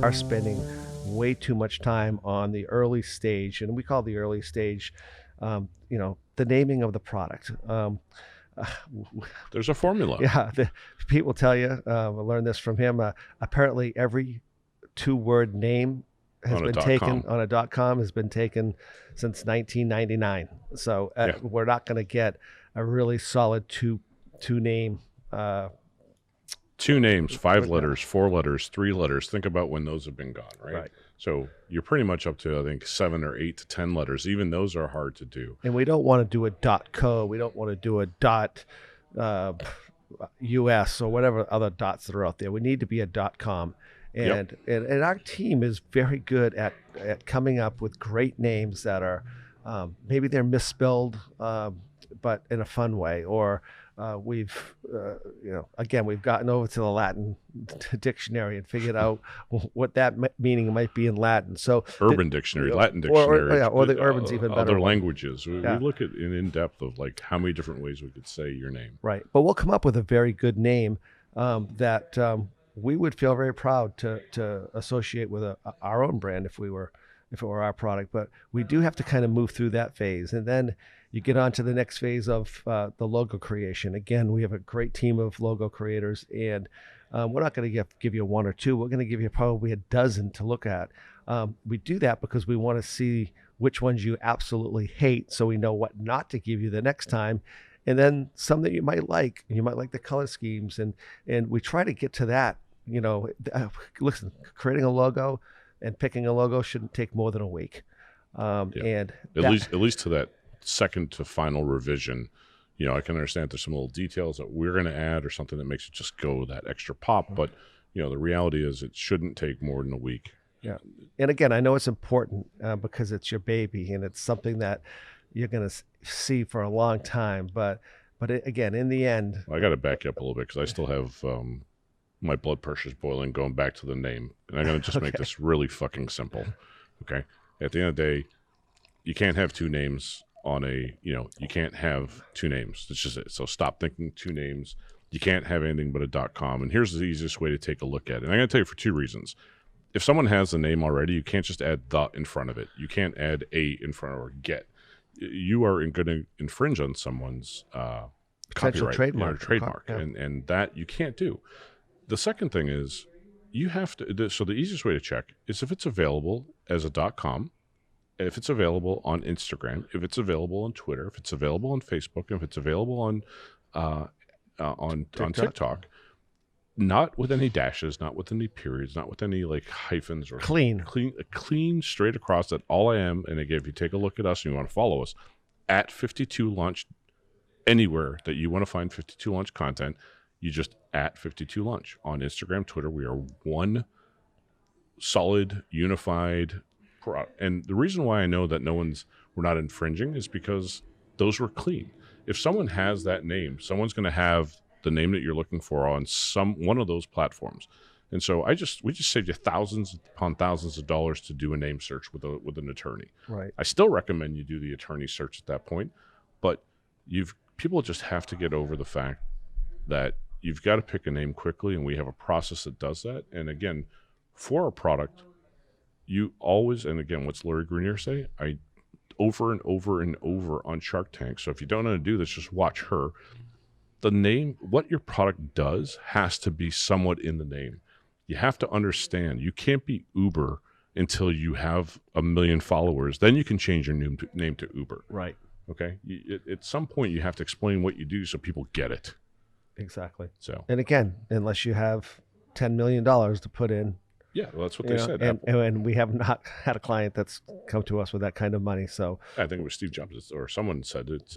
are spending way too much time on the early stage, and we call the early stage, the naming of the product. There's a formula. Yeah, people tell you. I learned this from him. Apparently, every two-word name has On a been dot taken com. on a .com has been taken since 1999. So Yeah. we're not going to get a really solid two name. Two names, 5 Yeah. letters, 4 letters, 3 letters. Think about when those have been gone, right? Right. So you're pretty much up to, I think, 7 or 8 to 10 letters. Even those are hard to do. And we don't want to do a .co. We don't want to do a .us or whatever other dots that are out there. We need to be a .com. And our team is very good at coming up with great names that are maybe they're misspelled, but in a fun way. Or we've gotten over to the Latin dictionary and figured out what that meaning might be in Latin. So Urban dictionary, Latin dictionary, or the urban's even better. Other languages. We Yeah. look at in depth of like how many different ways we could say your name. Right. But we'll come up with a very good name that we would feel very proud to associate with our own brand if it were our product. But we do have to kind of move through that phase. And then you get on to the next phase of the logo creation. Again, we have a great team of logo creators, and we're not going to give you one or two. We're going to give you probably a dozen to look at. We do that because we want to see which ones you absolutely hate so we know what not to give you the next time. And then some that you might like. You might like the color schemes. And we try to get to that. Listen, creating a logo and picking a logo shouldn't take more than a week. And at least to that second to final revision, I can understand there's some little details that we're going to add or something that makes it just go that extra pop. But, the reality is it shouldn't take more than a week. Yeah. And again, I know it's important because it's your baby and it's something that you're going to see for a long time. But again, in the end, I got to back you up a little bit because I still have my blood pressure's boiling going back to the name. And I'm going to just make this really fucking simple. Okay. At the end of the day, you can't have two names on you can't have two names. That's just it. So stop thinking two names. You can't have anything but a .com. And here's the easiest way to take a look at it. And I'm going to tell you for two reasons. If someone has the name already, you can't just add the in front of it. You can't add a in front or get. You are going to infringe on someone's potential copyright, trademark. Yeah. And that you can't do. The second thing is you have to. So the easiest way to check is if it's available as a .com, if it's available on Instagram, if it's available on Twitter, if it's available on Facebook, if it's available on TikTok, not with any dashes, not with any periods, not with any like hyphens or clean straight across. That all I am. And again, if you take a look at us and you want to follow us at 52 Lunch, anywhere that you want to find 52 Lunch content, you just at 52 Lunch on Instagram, Twitter. We are one solid, unified product. And the reason why I know that we're not infringing is because those were clean. If someone has that name, someone's going to have the name that you're looking for on one of those platforms. And so we just saved you thousands upon thousands of dollars to do a name search with an attorney. Right. I still recommend you do the attorney search at that point, but people just have to get over the fact that you've got to pick a name quickly, and we have a process that does that. And again, for a product, you always, and again, what's Lori Greenier say? Over and over and over on Shark Tank. So if you don't know how to do this, just watch her. The name, what your product does, has to be somewhat in the name. You have to understand, you can't be Uber until you have 1 million followers. Then you can change your name to Uber. Right. Okay? At some point, you have to explain what you do so people get it. Exactly. So, and again, unless you have $10 million to put in. Yeah, well, that's what they said. And we have not had a client that's come to us with that kind of money. So I think it was Steve Jobs or someone said it.